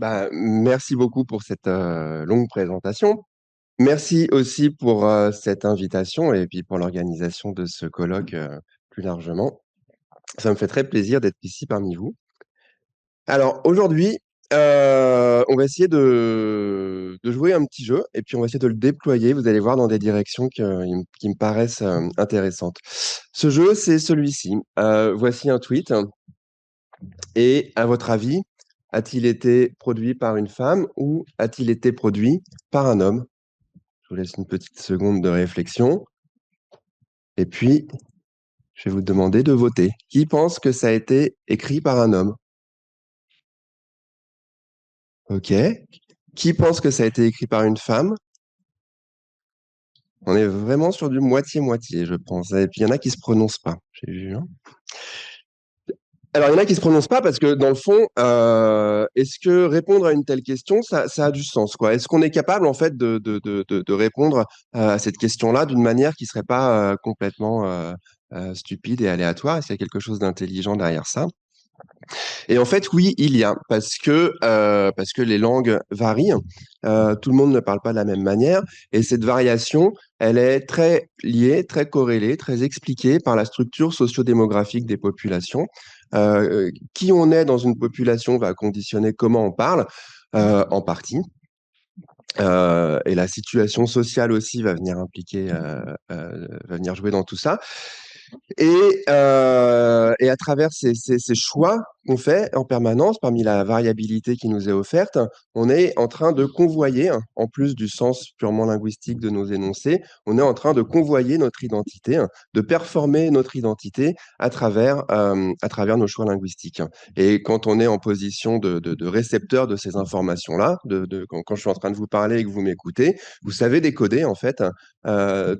Merci beaucoup pour cette longue présentation. Merci aussi pour cette invitation et puis pour l'organisation de ce colloque plus largement. Ça me fait très plaisir d'être ici parmi vous. Alors aujourd'hui, on va essayer de jouer un petit jeu et puis on va essayer de le déployer. Vous allez voir dans des directions qui me paraissent intéressantes. Ce jeu, c'est celui-ci. Voici un tweet. Et à votre avis, a-t-il été produit par une femme ou a-t-il été produit par un homme? Je vous laisse une petite seconde de réflexion. Et puis, je vais vous demander de voter. Qui pense que ça a été écrit par un homme? OK. Qui pense que ça a été écrit par une femme? On est vraiment sur du moitié-moitié, je pense. Et puis, il y en a qui se prononcent pas. J'ai vu, hein. Alors, il y en a qui se prononcent pas parce que, dans le fond, est-ce que répondre à une telle question, ça a du sens, quoi? Est-ce qu'on est capable, en fait, de répondre à cette question-là d'une manière qui serait pas complètement stupide et aléatoire? Est-ce qu'il y a quelque chose d'intelligent derrière ça? Et en fait, oui, il y a, parce que les langues varient. Tout le monde ne parle pas de la même manière. Et cette variation, elle est très liée, très corrélée, très expliquée par la structure sociodémographique des populations. Qui on est dans une population va conditionner comment on parle, en partie. Et la situation sociale aussi va venir impliquer, va venir jouer dans tout ça. Et à travers ces choix qu'on fait en permanence, parmi la variabilité qui nous est offerte, on est en train de convoyer, en plus du sens purement linguistique de nos énoncés, on est en train de convoyer notre identité, de performer notre identité à travers nos choix linguistiques. Et quand on est en position de récepteur de ces informations-là, quand je suis en train de vous parler et que vous m'écoutez, vous savez décoder en fait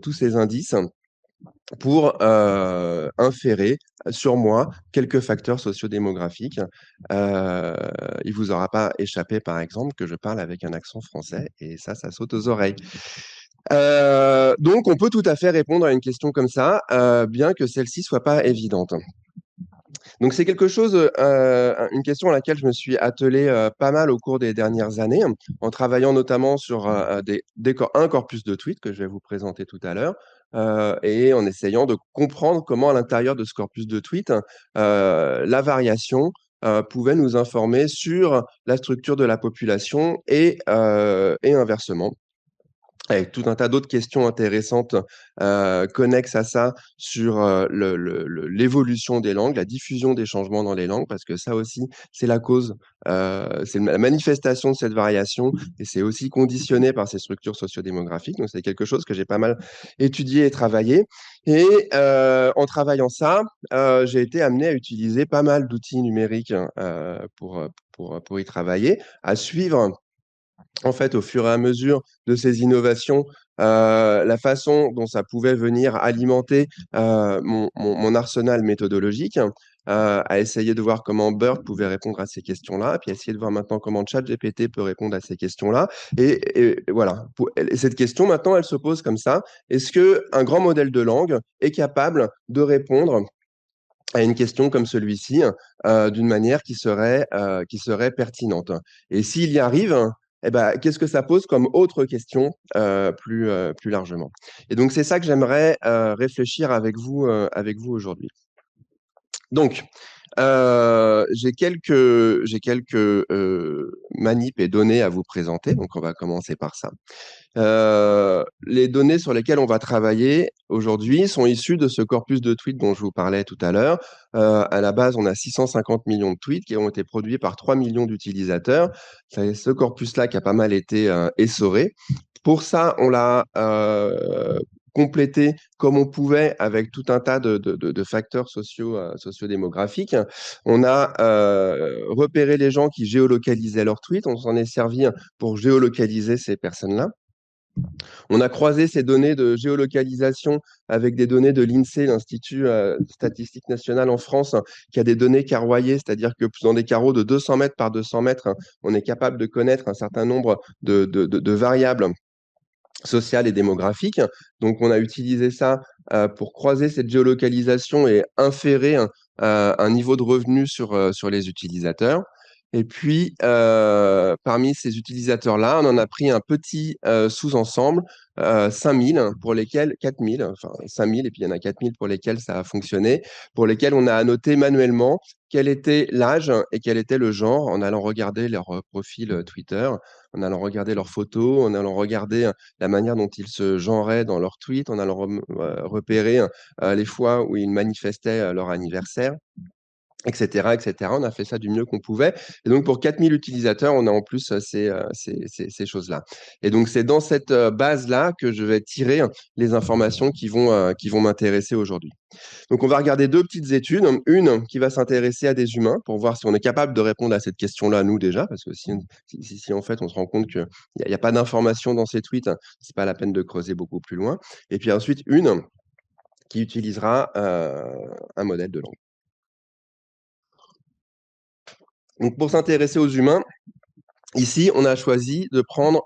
tous ces indices pour inférer sur moi quelques facteurs sociodémographiques. Euh, il vous aura pas échappé, par exemple, que je parle avec un accent français, et ça saute aux oreilles. Donc, on peut tout à fait répondre à une question comme ça, bien que celle-ci soit pas évidente. Donc, c'est quelque chose, une question à laquelle je me suis attelé pas mal au cours des dernières années, en travaillant notamment sur un corpus de tweets que je vais vous présenter tout à l'heure, et en essayant de comprendre comment, à l'intérieur de ce corpus de tweets, la variation pouvait nous informer sur la structure de la population et inversement, avec tout un tas d'autres questions intéressantes connexes à ça sur l'évolution des langues, la diffusion des changements dans les langues, parce que ça aussi, c'est la cause, c'est la manifestation de cette variation, et c'est aussi conditionné par ces structures sociodémographiques. Donc, c'est quelque chose que j'ai pas mal étudié et travaillé. Et en travaillant ça, j'ai été amené à utiliser pas mal d'outils numériques pour y travailler, à suivre en fait, au fur et à mesure de ces innovations, la façon dont ça pouvait venir alimenter mon arsenal méthodologique, à essayer de voir comment BERT pouvait répondre à ces questions-là, puis essayer de voir maintenant comment ChatGPT peut répondre à ces questions-là. Et voilà. Et cette question, maintenant, elle se pose comme ça. Est-ce qu'un grand modèle de langue est capable de répondre à une question comme celui-ci d'une manière qui serait pertinente? Et s'il y arrive, eh ben, qu'est-ce que ça pose comme autre question plus largement? Et donc, c'est ça que j'aimerais réfléchir avec vous aujourd'hui. Donc, j'ai quelques manips et données à vous présenter. Donc, on va commencer par ça. Les données sur lesquelles on va travailler aujourd'hui sont issues de ce corpus de tweets dont je vous parlais tout à l'heure. À la base, on a 650 millions de tweets qui ont été produits par 3 millions d'utilisateurs. C'est ce corpus-là qui a pas mal été essoré. Pour ça, on l'a complété comme on pouvait avec tout un tas de facteurs sociodémographiques. On a repéré les gens qui géolocalisaient leurs tweets. On s'en est servi pour géolocaliser ces personnes-là. On a croisé ces données de géolocalisation avec des données de l'INSEE, l'Institut statistique national en France, qui a des données carroyées, c'est-à-dire que dans des carreaux de 200 mètres par 200 mètres, on est capable de connaître un certain nombre de variables sociales et démographiques. Donc, on a utilisé ça pour croiser cette géolocalisation et inférer un niveau de revenu sur les utilisateurs. Et puis, parmi ces utilisateurs-là, on en a pris un petit sous-ensemble, 5000 pour lesquels, 4000, enfin 5000, et puis il y en a 4000 pour lesquels ça a fonctionné, pour lesquels on a annoté manuellement quel était l'âge et quel était le genre en allant regarder leur profil Twitter, en allant regarder leurs photos, en allant regarder la manière dont ils se genraient dans leurs tweets, en allant repérer les fois où ils manifestaient leur anniversaire, etc., etc. On a fait ça du mieux qu'on pouvait. Et donc, pour 4000 utilisateurs, on a en plus ces choses-là. Et donc, c'est dans cette base-là que je vais tirer les informations qui vont m'intéresser aujourd'hui. Donc, on va regarder deux petites études. Une qui va s'intéresser à des humains pour voir si on est capable de répondre à cette question-là, nous déjà, parce que si en fait on se rend compte qu'il n'y a pas d'informations dans ces tweets, c'est pas la peine de creuser beaucoup plus loin. Et puis ensuite, une qui utilisera un modèle de langue. Donc, pour s'intéresser aux humains, ici, on a choisi de prendre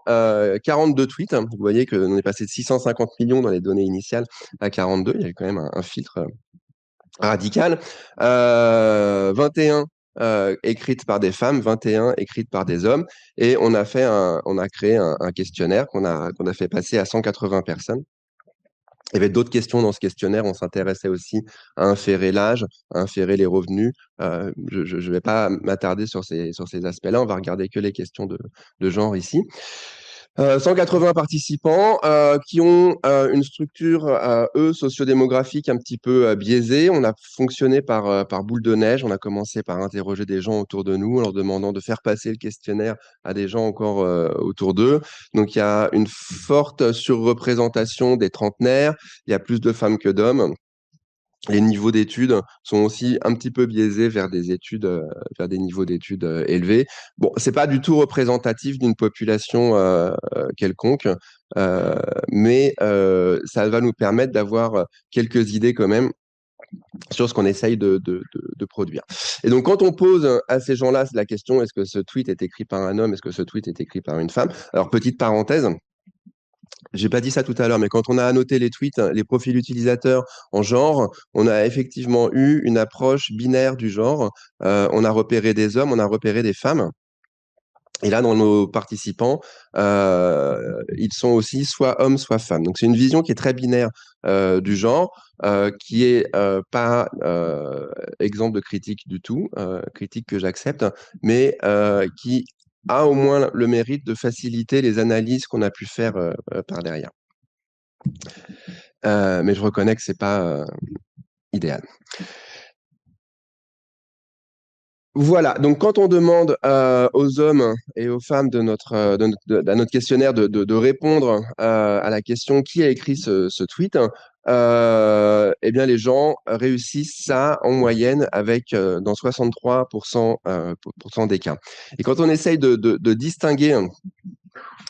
42 tweets. Vous voyez qu'on est passé de 650 millions dans les données initiales à 42. Il y a quand même un filtre radical. 21 écrites par des femmes, 21 écrites par des hommes. Et on a créé un questionnaire qu'on a fait passer à 180 personnes. Il y avait d'autres questions dans ce questionnaire. On s'intéressait aussi à inférer l'âge, à inférer les revenus. Je ne vais pas m'attarder sur sur ces aspects-là. On va regarder que les questions de genre ici. 180 participants qui ont une structure, eux, sociodémographique un petit peu biaisée. On a fonctionné par boule de neige. On a commencé par interroger des gens autour de nous en leur demandant de faire passer le questionnaire à des gens encore autour d'eux. Donc, il y a une forte surreprésentation des trentenaires. Il y a plus de femmes que d'hommes. Les niveaux d'études sont aussi un petit peu biaisés vers vers des niveaux d'études élevés. Bon, c'est pas du tout représentatif d'une population quelconque, euh, mais ça va nous permettre d'avoir quelques idées quand même sur ce qu'on essaye de produire. Et donc, quand on pose à ces gens-là la question, est-ce que ce tweet est écrit par un homme, est-ce que ce tweet est écrit par une femme? Alors, petite parenthèse, j'ai pas dit ça tout à l'heure, mais quand on a annoté les tweets, les profils utilisateurs en genre, on a effectivement eu une approche binaire du genre. On a repéré des hommes, on a repéré des femmes. Et là, dans nos participants, ils sont aussi soit hommes, soit femmes. Donc, c'est une vision qui est très binaire du genre, qui est pas exemple de critique du tout, critique que j'accepte, mais qui a au moins le mérite de faciliter les analyses qu'on a pu faire par derrière. Mais je reconnais que c'est pas idéal. Voilà, donc quand on demande aux hommes et aux femmes à notre questionnaire de répondre à la question qui a écrit ce tweet, eh bien les gens réussissent ça en moyenne avec dans 63% des cas. Et quand on essaye de distinguer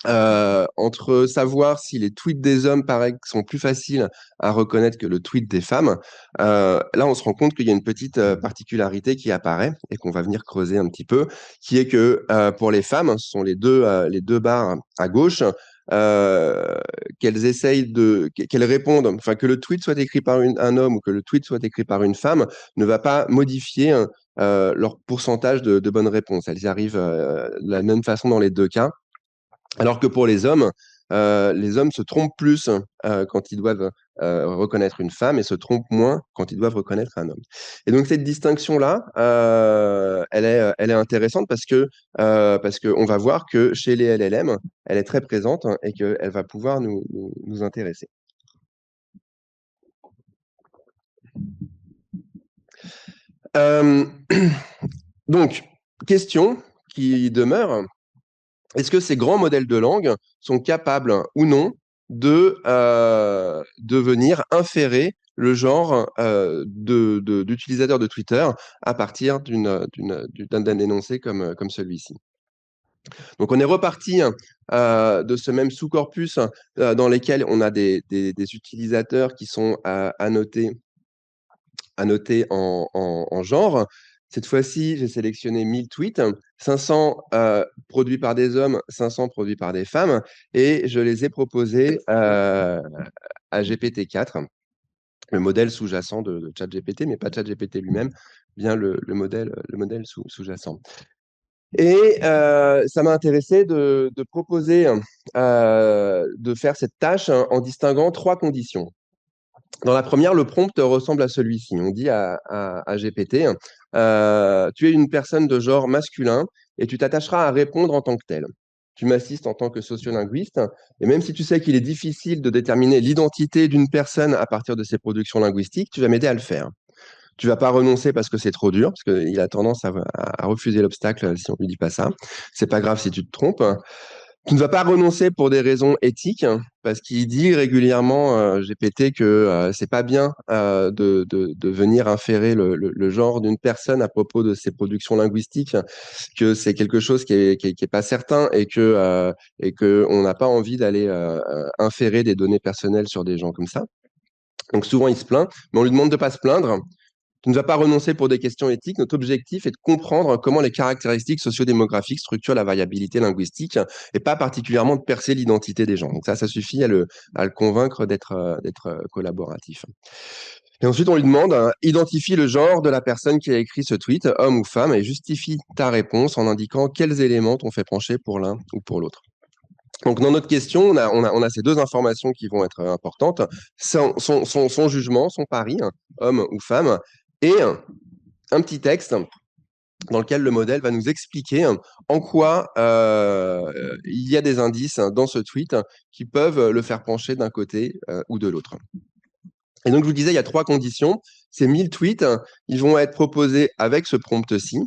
entre savoir si les tweets des hommes paraissent sont plus faciles à reconnaître que le tweet des femmes, là on se rend compte qu'il y a une petite particularité qui apparaît et qu'on va venir creuser un petit peu, qui est que pour les femmes, ce sont les deux barres à gauche, euh, qu'elles répondent, enfin que le tweet soit écrit par un homme ou que le tweet soit écrit par une femme, ne va pas modifier leur pourcentage de bonnes réponses. Elles y arrivent de la même façon dans les deux cas. Alors que pour les hommes se trompent plus quand ils doivent reconnaître une femme et se trompent moins quand ils doivent reconnaître un homme. Et donc cette distinction-là, elle est intéressante parce que on va voir que chez les LLM, elle est très présente et qu'elle va pouvoir nous intéresser. Euh, donc, question qui demeure, est-ce que ces grands modèles de langue sont capables ou non de venir inférer le genre d'utilisateur de Twitter à partir d'un énoncé comme celui-ci? Donc, on est reparti de ce même sous-corpus dans lequel on a des utilisateurs qui sont annotés en genre. Cette fois-ci, j'ai sélectionné 1000 tweets, 500 produits par des hommes, 500 produits par des femmes, et je les ai proposés à GPT-4, le modèle sous-jacent de ChatGPT, mais pas ChatGPT lui-même, bien le modèle sous-jacent. Et ça m'a intéressé de proposer de faire cette tâche en distinguant trois conditions. Dans la première, le prompt ressemble à celui-ci. On dit à GPT, tu es une personne de genre masculin et tu t'attacheras à répondre en tant que tel. Tu m'assistes en tant que sociolinguiste, et même si tu sais qu'il est difficile de déterminer l'identité d'une personne à partir de ses productions linguistiques, tu vas m'aider à le faire. Tu vas pas renoncer parce que c'est trop dur, parce qu'il a tendance à refuser l'obstacle si on lui dit pas ça. C'est pas grave si tu te trompes. Tu ne vas pas renoncer pour des raisons éthiques, parce qu'il dit régulièrement, GPT, que c'est pas bien de venir inférer le genre d'une personne à propos de ses productions linguistiques, que c'est quelque chose qui est pas certain et que on n'a pas envie d'aller inférer des données personnelles sur des gens comme ça. Donc souvent il se plaint, mais on lui demande de pas se plaindre. Tu ne vas pas renoncer pour des questions éthiques. Notre objectif est de comprendre comment les caractéristiques sociodémographiques structurent la variabilité linguistique et pas particulièrement de percer l'identité des gens. Donc ça suffit à le convaincre d'être collaboratif. Et ensuite, on lui demande, identifie le genre de la personne qui a écrit ce tweet, homme ou femme, et justifie ta réponse en indiquant quels éléments t'ont fait pencher pour l'un ou pour l'autre. Donc, dans notre question, on a ces deux informations qui vont être importantes. Son jugement, son pari, homme ou femme, et un petit texte dans lequel le modèle va nous expliquer en quoi il y a des indices dans ce tweet qui peuvent le faire pencher d'un côté ou de l'autre. Et donc, je vous disais, il y a trois conditions. Ces 1000 tweets, ils vont être proposés avec ce prompt-ci.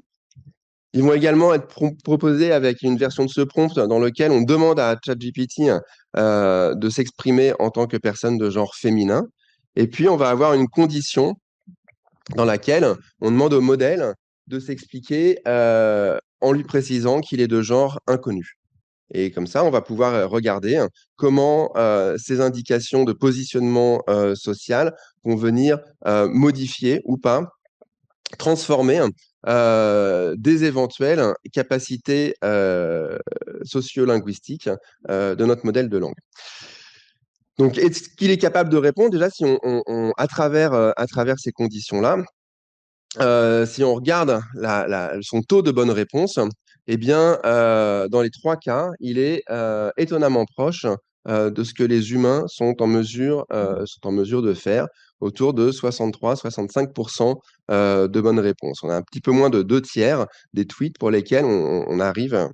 Ils vont également être proposés avec une version de ce prompt dans lequel on demande à ChatGPT de s'exprimer en tant que personne de genre féminin. Et puis, on va avoir une condition dans laquelle on demande au modèle de s'expliquer en lui précisant qu'il est de genre inconnu. Et comme ça, on va pouvoir regarder comment ces indications de positionnement social vont venir modifier ou pas, transformer des éventuelles capacités sociolinguistiques de notre modèle de langue. Donc, est-ce qu'il est capable de répondre déjà si à travers ces conditions-là, si on regarde son taux de bonne réponse, eh bien, dans les trois cas, il est étonnamment proche de ce que les humains sont en mesure de faire, autour de 63-65% de bonnes réponses. On a un petit peu moins de deux tiers des tweets pour lesquels on arrive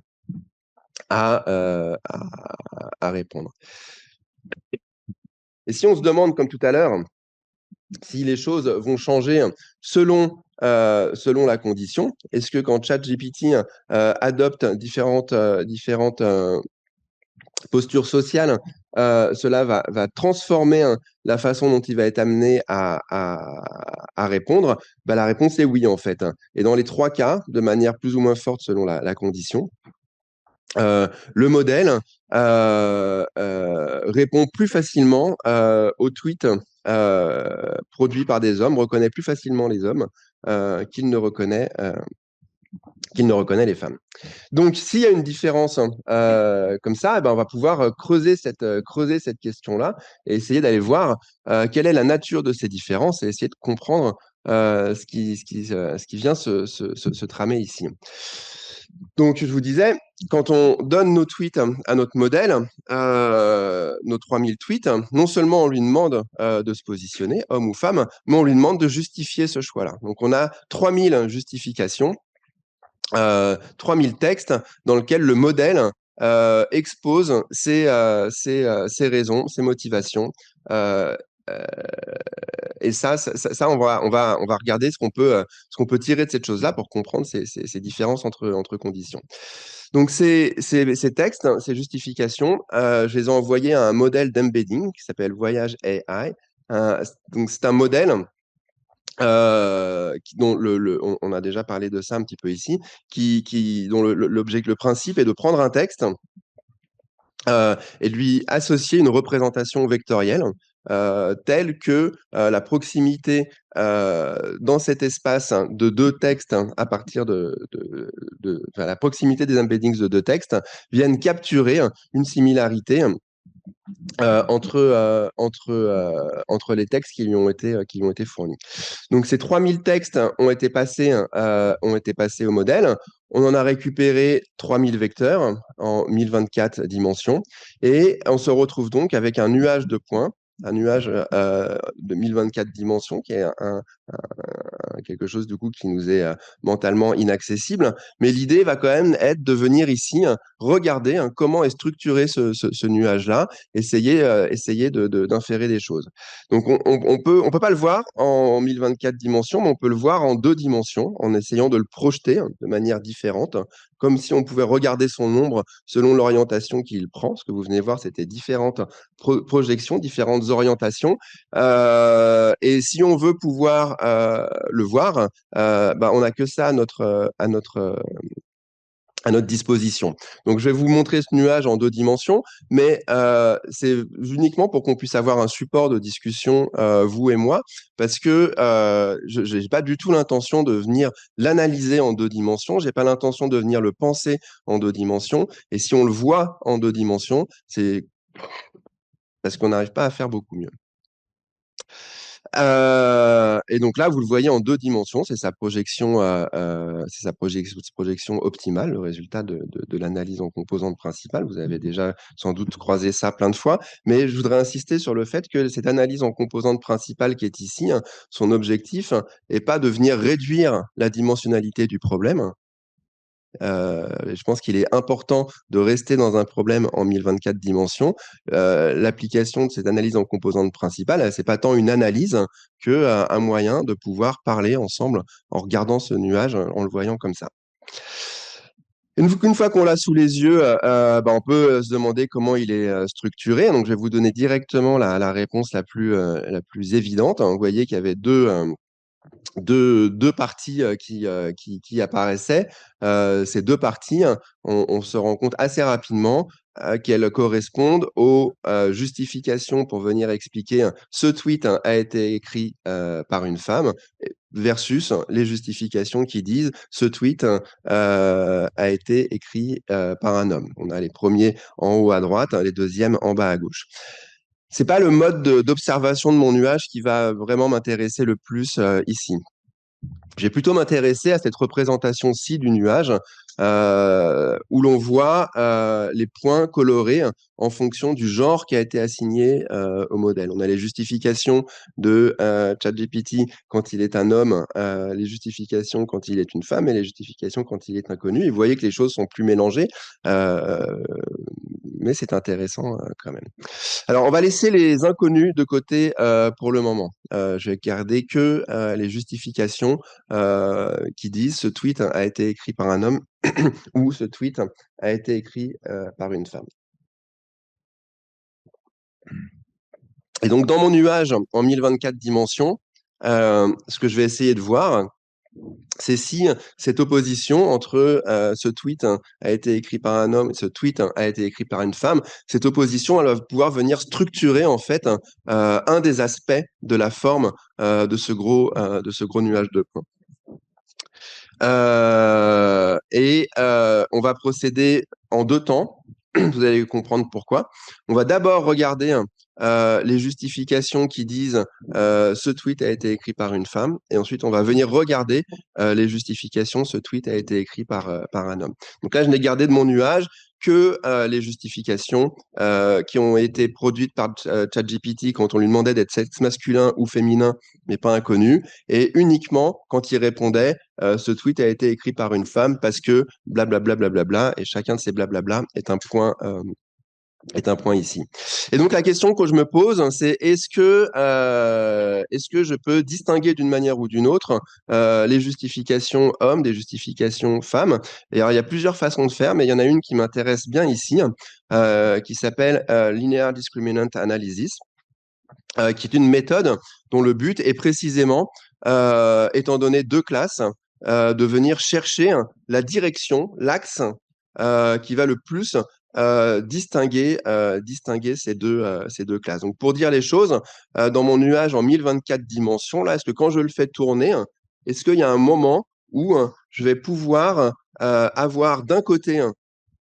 à répondre. Et si on se demande, comme tout à l'heure, si les choses vont changer selon la condition. Est-ce que quand ChatGPT adopte différentes postures sociales, cela va transformer la façon dont il va être amené à répondre? Bah, la réponse est oui, en fait. Et dans les trois cas, de manière plus ou moins forte selon la condition, le modèle répond plus facilement aux tweets produits par des hommes, reconnaît plus facilement les hommes qu'il ne reconnaît les femmes. Donc, s'il y a une différence comme ça, eh ben, on va pouvoir creuser cette question-là et essayer d'aller voir quelle est la nature de ces différences et essayer de comprendre ce qui vient se tramer ici. Donc, je vous disais, quand on donne nos tweets à notre modèle, nos 3000 tweets, non seulement on lui demande de se positionner, homme ou femme, mais on lui demande de justifier ce choix-là. Donc, on a 3000 justifications, 3000 textes dans lesquels le modèle expose ses raisons, ses motivations. Euh, euh, et ça, on va regarder ce qu'on peut tirer de cette chose-là pour comprendre ces différences entre conditions. Donc, ces textes, ces justifications, je les ai envoyés à un modèle d'embedding qui s'appelle Voyage AI. Donc, c'est un modèle dont on a déjà parlé de ça un petit peu ici, dont le principe est de prendre un texte et de lui associer une représentation vectorielle telle que la proximité dans cet espace de deux textes à partir enfin, la proximité des embeddings de deux textes viennent capturer une similarité entre les textes qui lui ont été fournis. Donc ces 3000 textes ont été passés au modèle. On en a récupéré 3000 vecteurs en 1024 dimensions et on se retrouve donc avec un nuage de points, un nuage de 1024 dimensions qui est quelque chose du coup qui nous est mentalement inaccessible. Mais l'idée va quand même être de venir ici regarder comment est structuré ce nuage-là, essayer d'inférer des choses. Donc on peut pas le voir en 1024 dimensions, mais on peut le voir en 2 dimensions en essayant de le projeter de manière différente, comme si on pouvait regarder son ombre selon l'orientation qu'il prend. Ce que vous venez de voir, c'était différentes projections, différentes orientations. Et si on veut pouvoir le voir, bah, on n'a que ça à notre disposition. Donc, je vais vous montrer ce nuage en 2 dimensions, mais c'est uniquement pour qu'on puisse avoir un support de discussion, vous et moi, parce que je n'ai pas du tout l'intention de venir l'analyser en 2 dimensions, j'ai pas l'intention de venir le penser en 2 dimensions, et si on le voit en 2 dimensions, c'est parce qu'on n'arrive pas à faire beaucoup mieux. Et donc là, vous le voyez en 2 dimensions, c'est sa projection optimale, le résultat de l'analyse en composantes principales. Vous avez déjà sans doute croisé ça plein de fois, mais je voudrais insister sur le fait que cette analyse en composantes principales qui est ici, son objectif est pas de venir réduire la dimensionnalité du problème, je pense qu'il est important de rester dans un problème en 1024 dimensions. L'application de cette analyse en composantes principales, c'est pas tant une analyse que un moyen de pouvoir parler ensemble en regardant ce nuage, en le voyant comme ça. Une fois qu'on l'a sous les yeux, bah, on peut se demander comment il est structuré. Donc, je vais vous donner directement la réponse la plus évidente. Vous voyez qu'il y avait deux parties qui apparaissaient. Ces 2 parties, on se rend compte assez rapidement qu'elles correspondent aux justifications pour venir expliquer ce tweet a été écrit par une femme versus les justifications qui disent ce tweet a été écrit par un homme. On a les premiers en haut à droite, les deuxièmes en bas à gauche. C'est pas le mode d'observation de mon nuage qui va vraiment m'intéresser le plus ici. Je vais plutôt m'intéresser à cette représentation-ci du nuage, où l'on voit les points colorés en fonction du genre qui a été assigné au modèle. On a les justifications de ChatGPT quand il est un homme, les justifications quand il est une femme et les justifications quand il est inconnu. Et vous voyez que les choses sont plus mélangées, mais c'est intéressant quand même. Alors, on va laisser les inconnus de côté pour le moment. Je vais garder que les justifications qui disent ce tweet a été écrit par un homme ou ce tweet a été écrit par une femme. Et donc, dans mon nuage en 1024 dimensions, ce que je vais essayer de voir, c'est si cette opposition entre ce tweet a été écrit par un homme et ce tweet a été écrit par une femme, cette opposition, elle va pouvoir venir structurer en fait un des aspects de la forme de ce gros nuage de points. On va procéder en 2 temps. Vous allez comprendre pourquoi. On va d'abord regarder les justifications qui disent ce tweet a été écrit par une femme, et ensuite on va venir regarder les justifications, ce tweet a été écrit par un homme. Donc là, je n'ai gardé de mon nuage que les justifications qui ont été produites par ChatGPT quand on lui demandait d'être sexe masculin ou féminin, mais pas inconnu, et uniquement quand il répondait ce tweet a été écrit par une femme parce que blablabla, blablabla, et chacun de ces blablabla est un point ici. Et donc la question que je me pose, c'est est-ce que je peux distinguer d'une manière ou d'une autre les justifications hommes des justifications femmes? Et alors il y a plusieurs façons de faire, mais il y en a une qui m'intéresse bien ici, qui s'appelle Linear Discriminant Analysis, qui est une méthode dont le but est précisément, étant donné 2 classes, de venir chercher la direction, l'axe qui va le plus distinguer ces deux classes. Donc, pour dire les choses, dans mon nuage en 1024 dimensions, là, est-ce que quand je le fais tourner, est-ce qu'il y a un moment où je vais pouvoir avoir d'un côté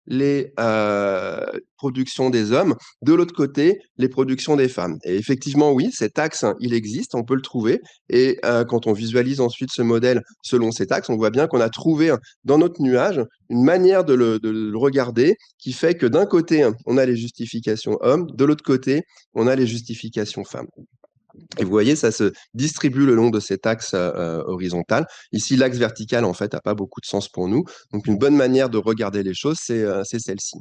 les productions des hommes, de l'autre côté, les productions des femmes. Et effectivement, oui, cet axe, il existe, on peut le trouver. Et quand on visualise ensuite ce modèle selon cet axe, on voit bien qu'on a trouvé dans notre nuage une manière de le regarder qui fait que d'un côté, on a les justifications hommes, de l'autre côté, on a les justifications femmes. Et vous voyez, ça se distribue le long de cet axe horizontal. Ici, l'axe vertical, en fait, n'a pas beaucoup de sens pour nous. Donc, une bonne manière de regarder les choses, c'est celle-ci.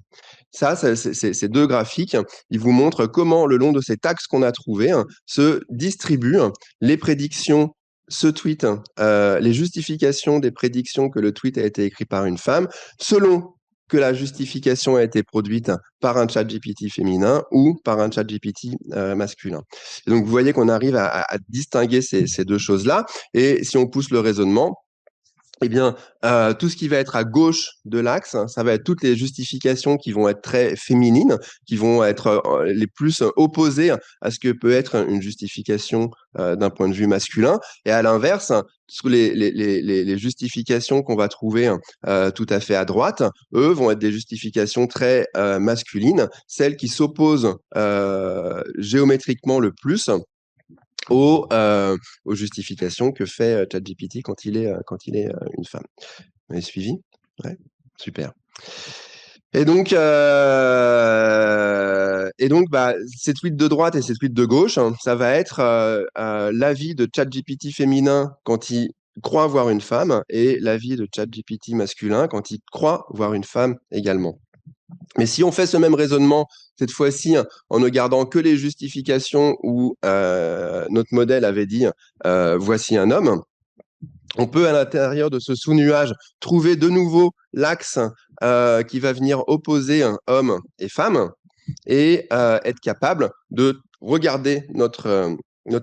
Ça, ces deux graphiques, ils vous montrent comment, le long de cet axe qu'on a trouvé, se distribuent les prédictions ce tweet, les justifications des prédictions que le tweet a été écrit par une femme, selon que la justification a été produite par un chat GPT féminin ou par un chat GPT masculin. Et donc, vous voyez qu'on arrive à distinguer ces deux choses-là. Et si on pousse le raisonnement, eh bien, tout ce qui va être à gauche de l'axe, ça va être toutes les justifications qui vont être très féminines, qui vont être les plus opposées à ce que peut être une justification d'un point de vue masculin. Et à l'inverse, les justifications qu'on va trouver tout à fait à droite, eux, vont être des justifications très masculines, celles qui s'opposent géométriquement le plus aux justifications que fait ChatGPT quand il est une femme. Vous m'avez suivi? Ouais, super. Et donc, bah, ces tweets de droite et ces tweets de gauche, ça va être l'avis de ChatGPT féminin quand il croit voir une femme et l'avis de ChatGPT masculin quand il croit voir une femme également. Mais si on fait ce même raisonnement, cette fois-ci, en ne gardant que les justifications où notre modèle avait dit voici un homme, on peut à l'intérieur de ce sous-nuage trouver de nouveau l'axe qui va venir opposer homme et femme et être capable de regarder notre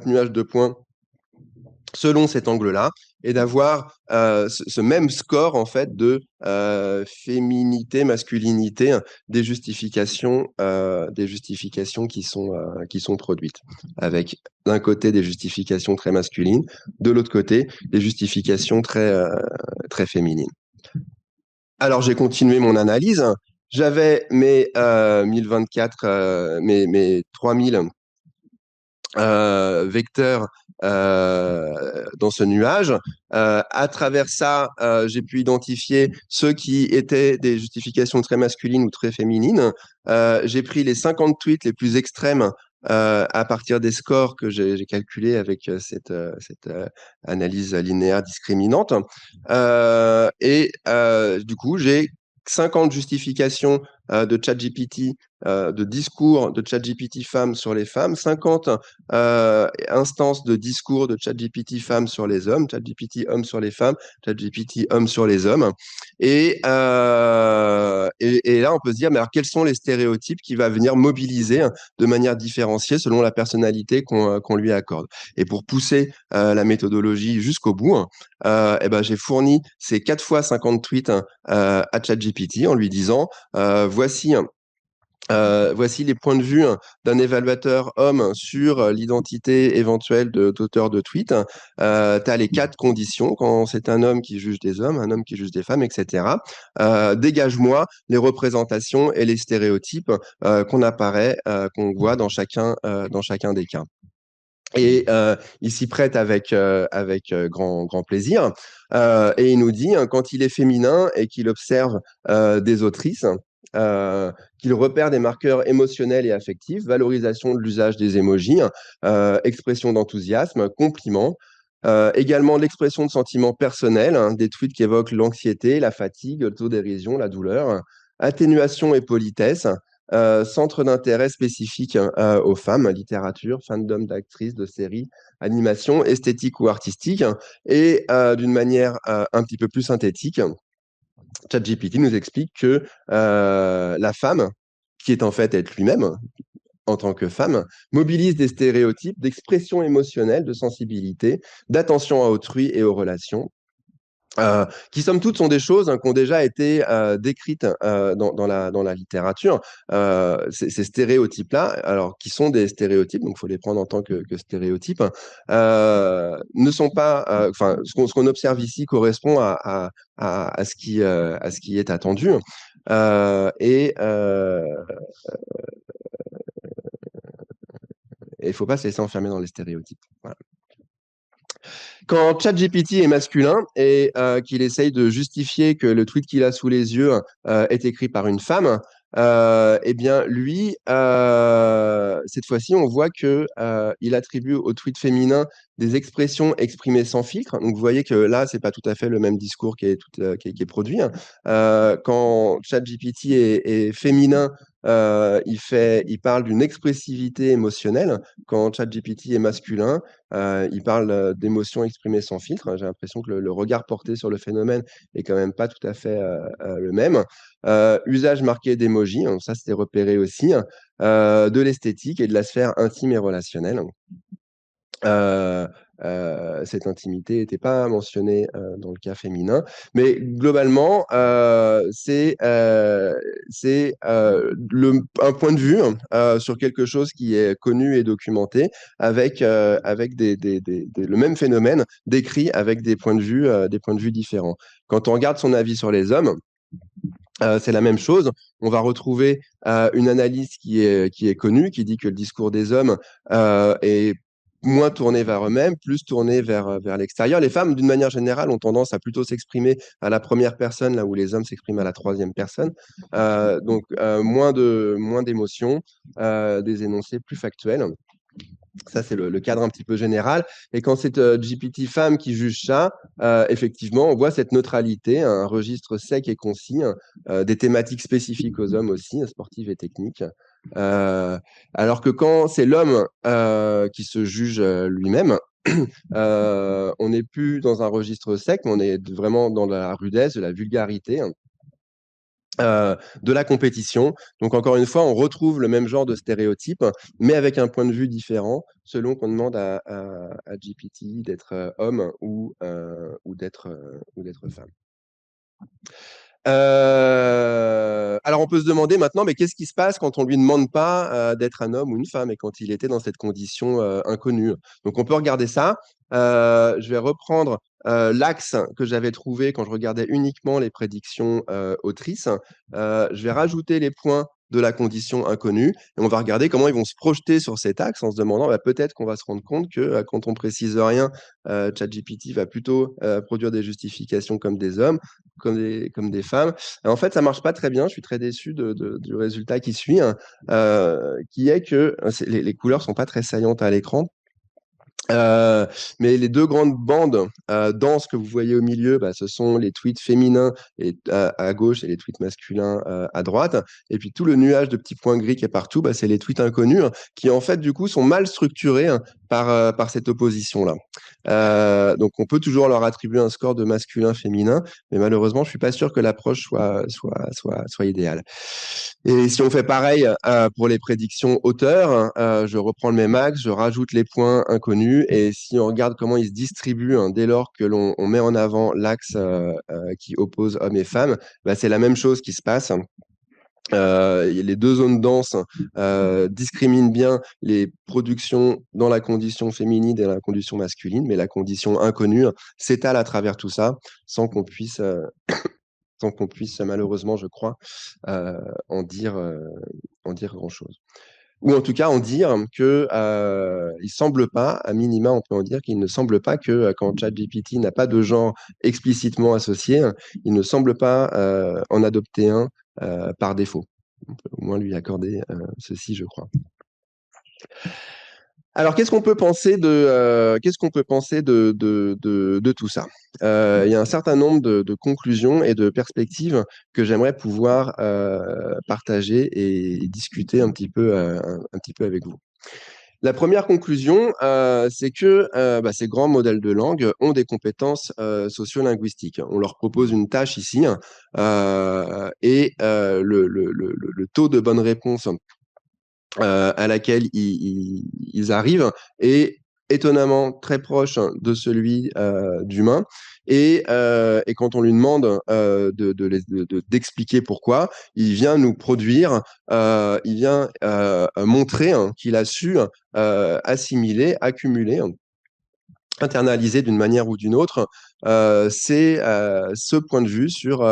nuage de points selon cet angle-là et d'avoir ce même score en fait de féminité, masculinité des justifications qui sont produites, avec d'un côté des justifications très masculines, de l'autre côté des justifications très féminines. Alors j'ai continué mon analyse. J'avais mes 1024, mes 3000 vecteurs dans ce nuage. À travers ça, j'ai pu identifier ceux qui étaient des justifications très masculines ou très féminines. J'ai pris les 50 tweets les plus extrêmes à partir des scores que j'ai calculés avec cette analyse linéaire discriminante. Du coup, j'ai 50 justifications de ChatGPT, de discours de ChatGPT femmes sur les femmes, 50 instances de discours de ChatGPT femmes sur les hommes, ChatGPT hommes sur les femmes, ChatGPT hommes sur les hommes. Et là, on peut se dire, mais alors quels sont les stéréotypes qui va venir mobiliser de manière différenciée selon la personnalité qu'on lui accorde. Et pour pousser la méthodologie jusqu'au bout, j'ai fourni ces 4 fois 50 tweets à ChatGPT en lui disant, voici les points de vue d'un évaluateur homme sur l'identité éventuelle d'auteur de tweet. Tu as les 4 conditions quand c'est un homme qui juge des hommes, un homme qui juge des femmes, etc. Dégage-moi les représentations et les stéréotypes qu'on voit dans chacun des cas. Et il s'y prête avec grand plaisir. Et il nous dit, quand il est féminin et qu'il observe des autrices, qu'il repère des marqueurs émotionnels et affectifs, valorisation de l'usage des émojis, expression d'enthousiasme, compliments, également l'expression de sentiments personnels, des tweets qui évoquent l'anxiété, la fatigue, l'autodérision, la douleur, atténuation et politesse, centre d'intérêt spécifique aux femmes, littérature, fandom d'actrices, de séries, animation, esthétique ou artistique, et d'une manière un petit peu plus synthétique, ChatGPT nous explique que la femme, qui est en fait être lui-même en tant que femme, mobilise des stéréotypes d'expression émotionnelle, de sensibilité, d'attention à autrui et aux relations, qui somme toute sont des choses qui ont déjà été décrites dans la littérature. Ces stéréotypes-là, alors qui sont des stéréotypes, donc il faut les prendre en tant que stéréotypes, ne sont pas, enfin, ce qu'on observe ici correspond à ce qui est attendu. Et il ne faut pas se laisser enfermer dans les stéréotypes. Voilà. Quand ChatGPT est masculin et qu'il essaye de justifier que le tweet qu'il a sous les yeux est écrit par une femme, eh bien, lui, cette fois-ci, on voit que il attribue au tweet féminin des expressions exprimées sans filtre. Donc, vous voyez que là, c'est pas tout à fait le même discours qui est produit. Quand ChatGPT est féminin, il parle d'une expressivité émotionnelle. Quand ChatGPT est masculin, il parle d'émotions exprimées sans filtre. J'ai l'impression que le regard porté sur le phénomène est quand même pas tout à fait le même. Usage marqué d'emoji, hein, ça c'était repéré aussi, de l'esthétique et de la sphère intime et relationnelle. Euh, cette intimité n'était pas mentionnée dans le cas féminin, mais globalement, c'est un point de vue sur quelque chose qui est connu et documenté, avec le même phénomène décrit avec des points de vue différents. Quand on regarde son avis sur les hommes, c'est la même chose. On va retrouver une analyse qui est connue, qui dit que le discours des hommes est moins tourné vers eux-mêmes, plus tourné vers l'extérieur. Les femmes, d'une manière générale, ont tendance à plutôt s'exprimer à la première personne, là où les hommes s'expriment à la troisième personne. Donc, moins d'émotions, des énoncés plus factuels. Ça, c'est le cadre un petit peu général. Et quand c'est GPT femme qui juge ça, effectivement, on voit cette neutralité, un registre sec et concis, des thématiques spécifiques aux hommes aussi, sportives et techniques. Alors que quand c'est l'homme qui se juge lui-même, on n'est plus dans un registre sec, mais on est vraiment dans la rudesse, de la vulgarité, de la compétition. Donc, encore une fois, on retrouve le même genre de stéréotype, mais avec un point de vue différent, selon qu'on demande à GPT d'être homme ou d'être femme. Alors, on peut se demander maintenant, mais qu'est-ce qui se passe quand on ne lui demande pas d'être un homme ou une femme et quand il était dans cette condition inconnue? Donc, on peut regarder ça. Je vais reprendre l'axe que j'avais trouvé quand je regardais uniquement les prédictions autrices. Je vais rajouter les points de la condition inconnue et on va regarder comment ils vont se projeter sur cet axe en se demandant bah, peut-être qu'on va se rendre compte que quand on précise rien, ChatGPT va plutôt produire des justifications comme des hommes, comme des femmes. Et en fait, ça marche pas très bien. Je suis très déçu du résultat qui suit, hein, qui est que les couleurs sont pas très saillantes à l'écran. Mais les deux grandes bandes denses que vous voyez au milieu, bah, ce sont les tweets féminins à gauche et les tweets masculins à droite. Et puis tout le nuage de petits points gris qui est partout, bah, c'est les tweets inconnus qui en fait du coup sont mal structurés par cette opposition-là. Donc on peut toujours leur attribuer un score de masculin-féminin, mais malheureusement je suis pas sûr que l'approche soit idéale. Et si on fait pareil pour les prédictions auteurs, je reprends le même axe, je rajoute les points inconnus, et si on regarde comment ils se distribuent dès lors que l'on met en avant l'axe qui oppose hommes et femmes, bah, c'est la même chose qui se passe. Les deux zones denses discriminent bien les productions dans la condition féminine et la condition masculine, mais la condition inconnue s'étale à travers tout ça sans qu'on puisse malheureusement, je crois, en dire grand-chose. Ou en tout cas, en dire que il semble pas, à minima, on peut en dire qu'il ne semble pas que quand ChatGPT n'a pas de genre explicitement associé, il ne semble pas en adopter un par défaut. On peut au moins lui accorder ceci, je crois. Alors, qu'est-ce qu'on peut penser de tout ça? Il y a un certain nombre de conclusions et de perspectives que j'aimerais pouvoir partager et discuter un petit peu avec vous. La première conclusion, c'est que bah, ces grands modèles de langue ont des compétences sociolinguistiques. On leur propose une tâche ici et le taux de bonne réponse à laquelle ils arrivent est étonnamment très proche de celui d'humain. Et quand on lui demande d'expliquer pourquoi, il vient nous produire, il vient montrer qu'il a su assimiler, accumuler internaliser d'une manière ou d'une autre, c'est ce point de vue sur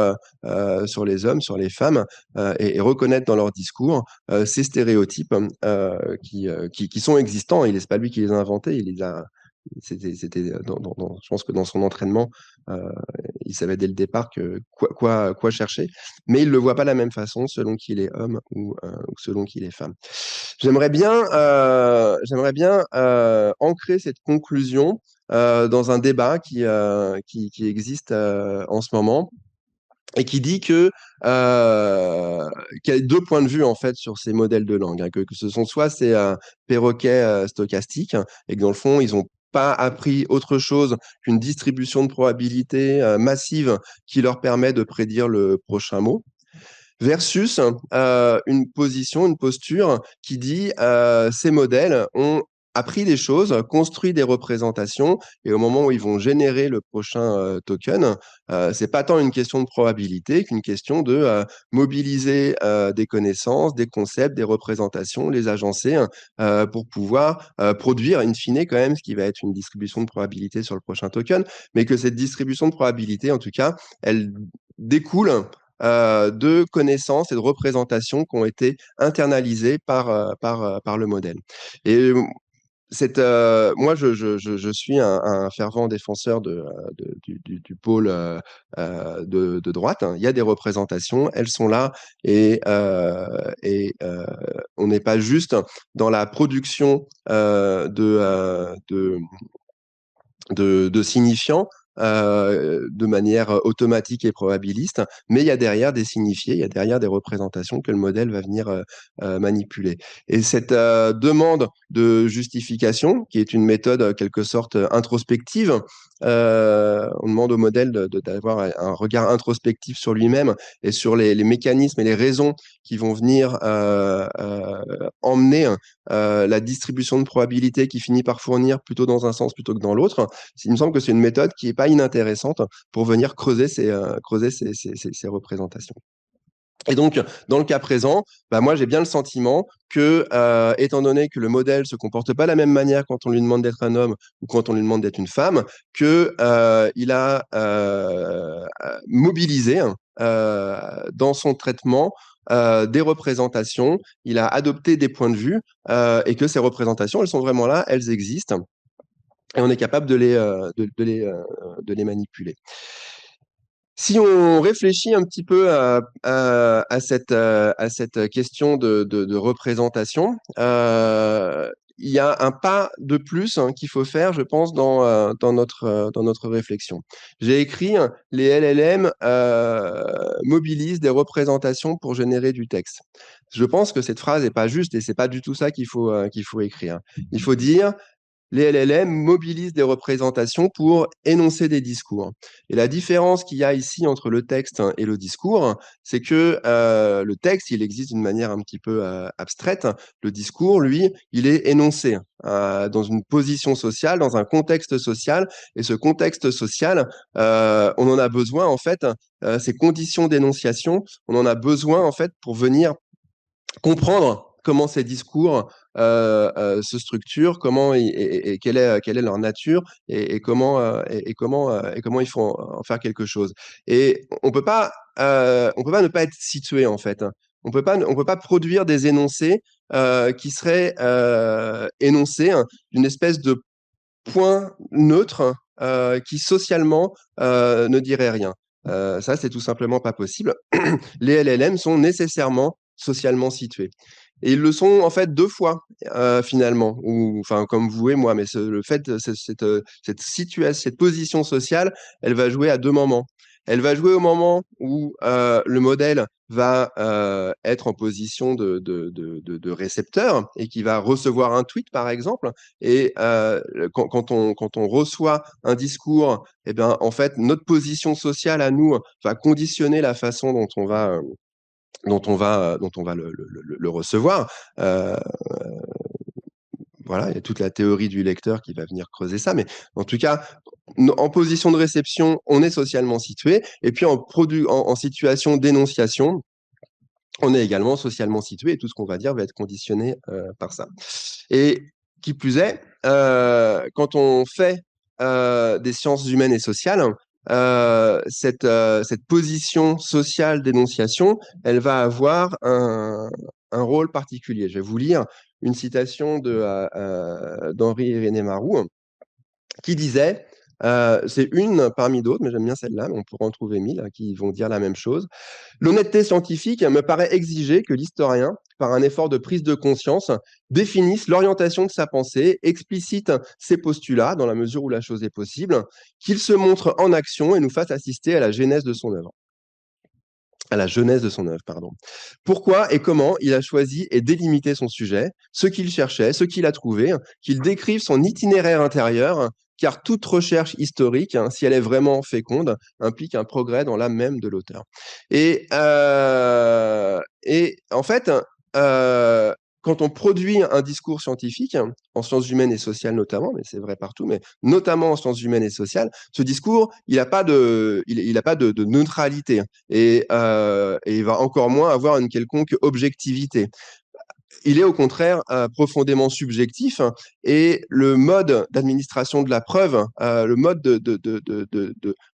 les hommes, sur les femmes, et reconnaître dans leur discours ces stéréotypes qui sont existants. C'est pas lui qui les a inventés, il les a. C'était je pense que dans son entraînement, euh, il savait dès le départ quoi chercher, mais il le voit pas de la même façon selon qu'il est homme ou selon qu'il est femme. J'aimerais bien ancrer cette conclusion dans un débat qui existe en ce moment et qui dit qu'il y a deux points de vue en fait sur ces modèles de langue, hein, que ce sont soit ces perroquets stochastiques et que dans le fond ils ont pas appris autre chose qu'une distribution de probabilité massive qui leur permet de prédire le prochain mot, versus une posture qui dit ces modèles ont appris des choses, construit des représentations, et au moment où ils vont générer le prochain token, c'est pas tant une question de probabilité qu'une question de mobiliser des connaissances, des concepts, des représentations, les agencer pour pouvoir produire in fine quand même ce qui va être une distribution de probabilité sur le prochain token, mais que cette distribution de probabilité, en tout cas, elle découle de connaissances et de représentations qui ont été internalisées par le modèle. Et moi, je suis un fervent défenseur du pôle de droite, hein. Il y a des représentations, elles sont là, et on n'est pas juste dans la production de signifiants de manière automatique et probabiliste, mais il y a derrière des signifiés, il y a derrière des représentations que le modèle va venir manipuler. Et cette demande de justification, qui est une méthode en quelque sorte introspective, on demande au modèle d'avoir un regard introspectif sur lui-même et sur les mécanismes et les raisons qui vont venir emmener la distribution de probabilité qui finit par fournir plutôt dans un sens plutôt que dans l'autre. Il me semble que c'est une méthode qui n'est pas inintéressante pour venir creuser ces représentations. Et donc, dans le cas présent, bah, moi, j'ai bien le sentiment que, étant donné que le modèle se comporte pas de la même manière quand on lui demande d'être un homme ou quand on lui demande d'être une femme, que il a mobilisé dans son traitement des représentations, il a adopté des points de vue et que ces représentations, elles sont vraiment là, elles existent et on est capable de les manipuler. Si on réfléchit un petit peu à cette question de représentation, il y a un pas de plus qu'il faut faire, je pense, dans notre réflexion. J'ai écrit, les LLM mobilisent des représentations pour générer du texte. Je pense que cette phrase n'est pas juste et c'est pas du tout ça qu'il faut écrire. Il faut dire, les LLM mobilisent des représentations pour énoncer des discours. Et la différence qu'il y a ici entre le texte et le discours, c'est que le texte, il existe d'une manière un petit peu abstraite. Le discours, lui, il est énoncé dans une position sociale, dans un contexte social. Et ce contexte social, on en a besoin, en fait, ces conditions d'énonciation, on en a besoin, en fait, pour venir comprendre comment ces discours se structurent, et quelle est leur nature et comment il faut en faire quelque chose. Et on peut pas ne pas être situé en fait, hein. On peut pas produire des énoncés qui seraient énoncés d'une espèce de point neutre qui socialement ne dirait rien. Ça, c'est tout simplement pas possible. Les LLM sont nécessairement socialement situés. Et ils le sont en fait deux fois finalement, ou enfin comme vous et moi, mais le fait cette situation, cette position sociale, elle va jouer à deux moments. Elle va jouer au moment où le modèle va être en position de récepteur et qui va recevoir un tweet par exemple. Et quand on reçoit un discours, eh bien en fait notre position sociale à nous va conditionner la façon dont on va le recevoir. Voilà, il y a toute la théorie du lecteur qui va venir creuser ça, mais en tout cas, en position de réception, on est socialement situé, et puis en situation d'énonciation, on est également socialement situé, et tout ce qu'on va dire va être conditionné par ça. Et qui plus est, quand on fait des sciences humaines et sociales, cette position sociale d'énonciation, elle va avoir un rôle particulier. Je vais vous lire une citation d'Henri-Irénée Maroux qui disait, c'est une parmi d'autres, mais j'aime bien celle-là, mais on pourra en trouver mille qui vont dire la même chose. L'honnêteté scientifique me paraît exiger que l'historien, par un effort de prise de conscience, définisse l'orientation de sa pensée, explicite ses postulats dans la mesure où la chose est possible, qu'il se montre en action et nous fasse assister à la genèse de son œuvre. À la jeunesse de son œuvre, pardon. Pourquoi et comment il a choisi et délimité son sujet, ce qu'il cherchait, ce qu'il a trouvé, qu'il décrive son itinéraire intérieur, car toute recherche historique, si elle est vraiment féconde, implique un progrès dans l'âme même de l'auteur. Et en fait, euh, quand on produit un discours scientifique, en sciences humaines et sociales notamment, mais c'est vrai partout, mais notamment en sciences humaines et sociales, ce discours, il n'a pas de neutralité et il va encore moins avoir une quelconque objectivité. Il est au contraire profondément subjectif et le mode d'administration de la preuve, le mode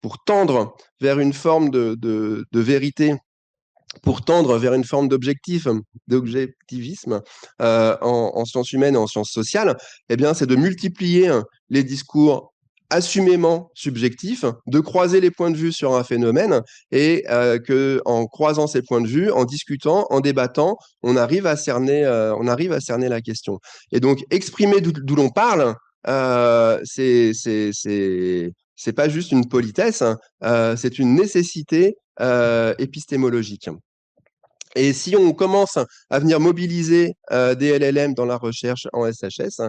pour tendre vers une forme de vérité, pour tendre vers une forme d'objectivisme en sciences humaines et en sciences sociales, eh bien, c'est de multiplier les discours assumément subjectifs, de croiser les points de vue sur un phénomène et que en croisant ces points de vue, en discutant, en débattant, on arrive à cerner la question. Et donc, exprimer d'où l'on parle, c'est pas juste une politesse, c'est une nécessité épistémologique. Et si on commence à venir mobiliser des LLM dans la recherche en SHS,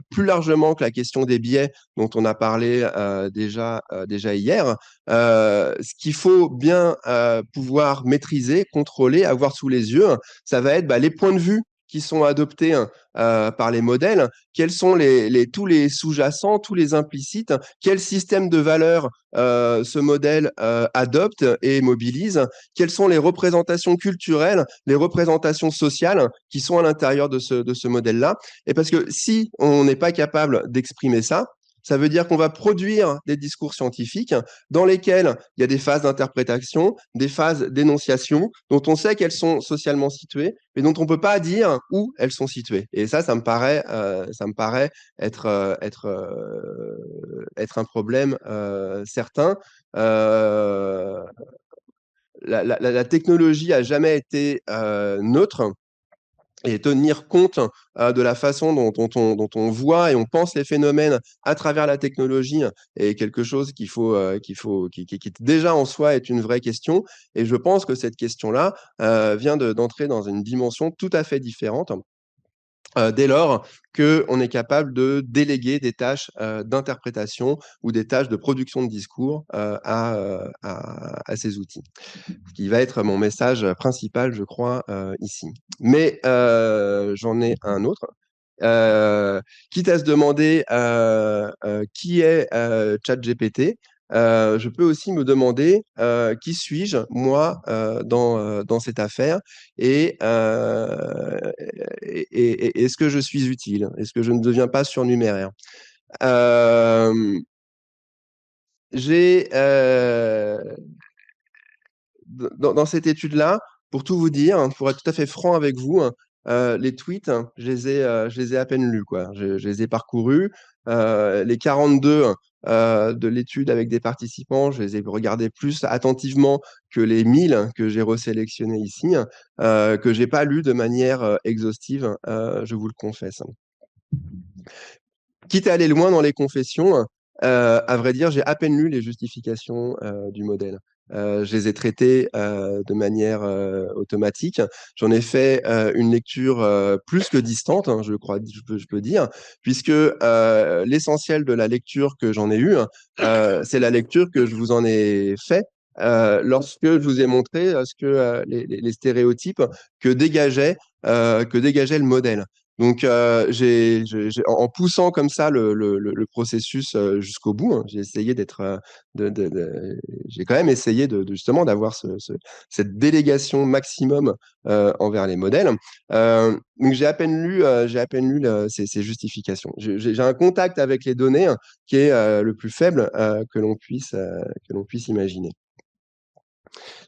plus largement que la question des biais dont on a parlé déjà hier, ce qu'il faut bien pouvoir maîtriser, contrôler, avoir sous les yeux, ça va être les points de vue qui sont adoptés par les modèles, quels sont tous les sous-jacents, tous les implicites, quel système de valeurs ce modèle adopte et mobilise, quelles sont les représentations culturelles, les représentations sociales qui sont à l'intérieur de ce modèle-là. Et parce que si on n'est pas capable d'exprimer ça, ça veut dire qu'on va produire des discours scientifiques dans lesquels il y a des phases d'interprétation, des phases d'énonciation, dont on sait qu'elles sont socialement situées, mais dont on ne peut pas dire où elles sont situées. Et ça me paraît être un problème certain. Euh, la technologie a jamais été neutre et tenir compte de la façon dont on voit et on pense les phénomènes à travers la technologie est quelque chose qui déjà en soi est une vraie question. Et je pense que cette question-là vient d'entrer dans une dimension tout à fait différente dès lors qu'on est capable de déléguer des tâches d'interprétation ou des tâches de production de discours à ces outils. Ce qui va être mon message principal, je crois, ici. Mais j'en ai un autre. Quitte à se demander qui est ChatGPT, je peux aussi me demander qui suis-je, moi, dans cette affaire et est-ce que je suis utile? Est-ce que je ne deviens pas surnuméraire? Euh, j'ai dans cette étude-là, pour tout vous dire, pour être tout à fait franc avec vous, les tweets, je les ai à peine lus, quoi. Je les ai parcourus. Les 42 de l'étude avec des participants, je les ai regardés plus attentivement que les 1000 que j'ai resélectionnés ici, que j'ai pas lus de manière exhaustive, je vous le confesse. Quitte à aller loin dans les confessions, à vrai dire, j'ai à peine lu les justifications du modèle. Je les ai traitées de manière automatique. J'en ai fait une lecture plus que distante, hein, je crois, je peux dire, puisque l'essentiel de la lecture que j'en ai eue, c'est la lecture que je vous en ai fait lorsque je vous ai montré les stéréotypes que dégageait le modèle. Donc, en poussant comme ça le processus jusqu'au bout, hein, j'ai essayé j'ai quand même essayé justement d'avoir cette délégation maximum envers les modèles. Donc, j'ai à peine lu ces justifications. J'ai un contact avec les données hein, qui est le plus faible que l'on puisse imaginer.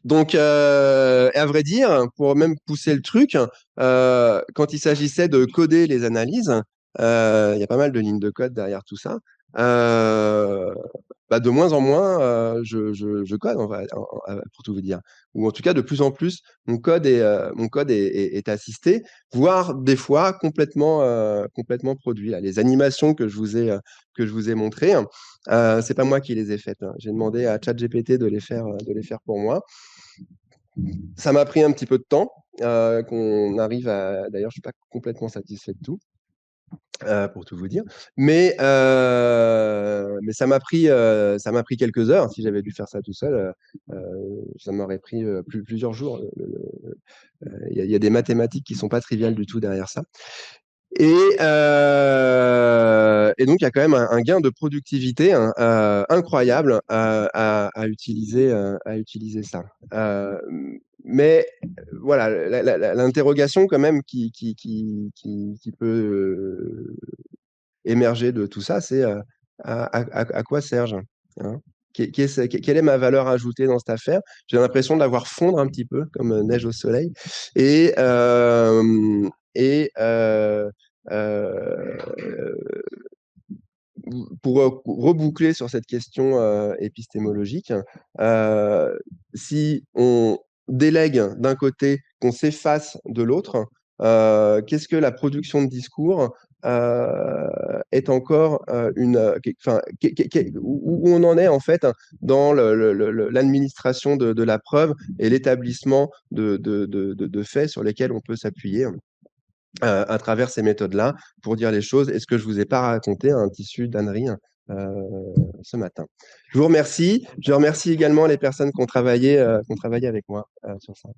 Donc, à vrai dire, pour même pousser le truc, quand il s'agissait de coder les analyses, il y a pas mal de lignes de code derrière tout ça. euh, Bah, de moins en moins, je code, pour tout vous dire. Ou en tout cas, de plus en plus, mon code est assisté, voire des fois complètement produit. Là. Les animations que je vous ai montrées, c'est pas moi qui les ai faites. Hein. J'ai demandé à ChatGPT de les faire pour moi. Ça m'a pris un petit peu de temps qu'on arrive à. D'ailleurs, je suis pas complètement satisfait de tout, pour tout vous dire. Mais ça m'a pris quelques heures. Si j'avais dû faire ça tout seul, ça m'aurait pris plusieurs jours. Il y a des mathématiques qui sont pas triviales du tout derrière ça. Et donc, il y a quand même un gain de productivité hein, incroyable à utiliser ça. Mais voilà, l'interrogation quand même qui peut émerger de tout ça, c'est à quoi sert-je hein quelle est ma valeur ajoutée dans cette affaire? J'ai l'impression de la voir fondre un petit peu comme neige au soleil. Et, euh, et euh, pour reboucler sur cette question épistémologique, euh, si on délègue d'un côté, qu'on s'efface de l'autre, qu'est-ce que la production de discours est encore enfin, où on en est en fait dans l'administration de la preuve et l'établissement de faits sur lesquels on peut s'appuyer à travers ces méthodes-là pour dire les choses. Et ce que je vous ai pas raconté un tissu d'ânerie ce matin. Je vous remercie. Je remercie également les personnes qui ont travaillé avec moi sur ça.